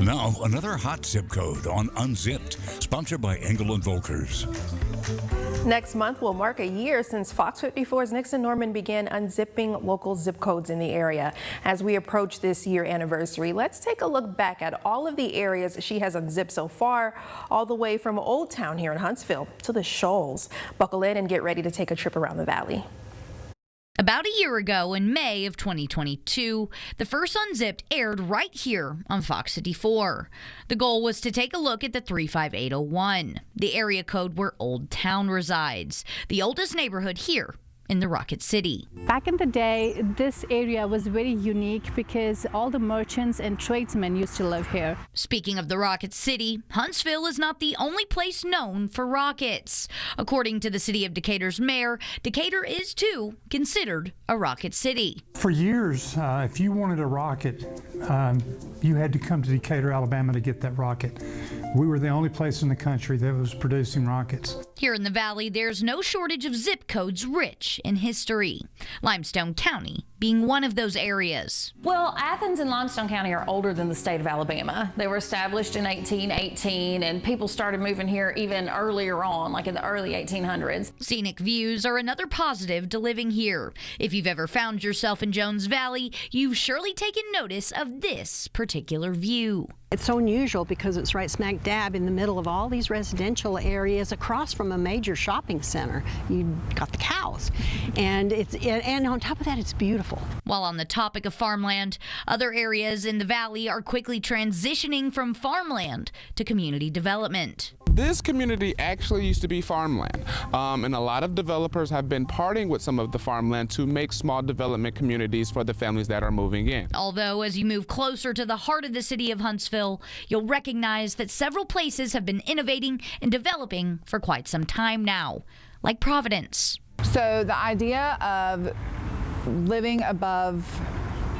Now, another hot zip code on Unzipped, sponsored by Engel and Volkers. Next month will mark a year since Fox 54's Nixon Norman began unzipping local zip codes in the area. As we approach this year anniversary, let's take a look back at all of the areas she has unzipped so far, all the way from Old Town here in Huntsville to the Shoals. Buckle in and get ready to take a trip around the valley. About a year ago, in May of 2022, the first Unzipped aired right here on Fox 54. The goal was to take a look at the 35801, the area code where Old Town resides, the oldest neighborhood here in the Rocket City. Back in the day, this area was very unique because all the merchants and tradesmen used to live here. Speaking of the Rocket City, Huntsville is not the only place known for rockets. According to the city of Decatur's mayor, Decatur is too considered a rocket city. For years, if you wanted a rocket, you had to come to Decatur, Alabama to get that rocket. We were the only place in the country that was producing rockets. Here in the valley, there's no shortage of zip codes rich in history. Limestone County being one of those areas. Well, Athens and Limestone County are older than the state of Alabama. They were established in 1818, and people started moving here even earlier on, like in the early 1800s. Scenic views are another positive to living here. If you've ever found yourself in Jones Valley, you've surely taken notice of this particular view. It's so unusual because it's right smack dab in the middle of all these residential areas across from a major shopping center. You got the cows, and on top of that, it's beautiful. While on the topic of farmland, other areas in the valley are quickly transitioning from farmland to community development. This community actually used to be farmland, and a lot of developers have been parting with some of the farmland to make small development communities for the families that are moving in. Although as you move closer to the heart of the city of Huntsville, you'll recognize that several places have been innovating and developing for quite some time now, like Providence. So the idea of living above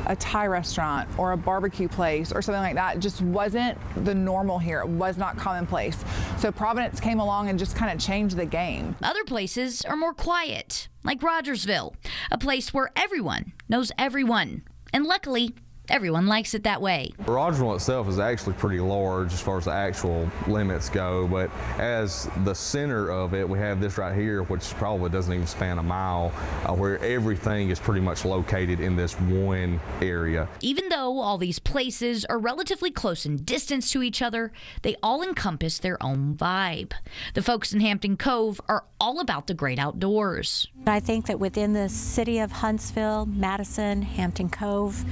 a Thai restaurant or a barbecue place or something like that just wasn't the normal here. It was not commonplace. So Providence came along and just kind of changed the game. Other places are more quiet, like Rogersville, a place where everyone knows everyone. And luckily, everyone likes it that way. Rogersville itself is actually pretty large as far as the actual limits go, but as the center of it, we have this right here, which probably doesn't even span a mile, where everything is pretty much located in this one area. Even though all these places are relatively close in distance to each other, they all encompass their own vibe. The folks in Hampton Cove are all about the great outdoors. I think that within the city of Huntsville, Madison, Hampton Cove,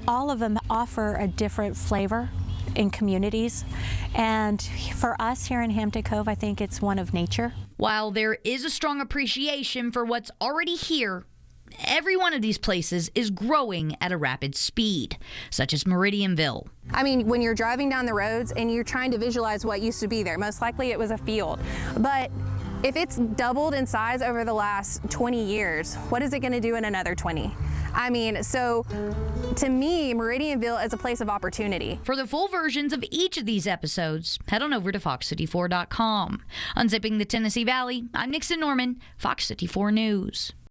all of them offer a different flavor in communities. And for us here in Hampton Cove, I think it's one of nature. While there is a strong appreciation for what's already here, every one of these places is growing at a rapid speed, such as Meridianville. I mean, when you're driving down the roads and you're trying to visualize what used to be there, most likely it was a field. But if it's doubled in size over the last 20 years, what is it going to do in another 20? I mean, so to me, Meridianville is a place of opportunity. For the full versions of each of these episodes, head on over to fox54.com. Unzipping the Tennessee Valley, I'm Nixon Norman, Fox 54 News.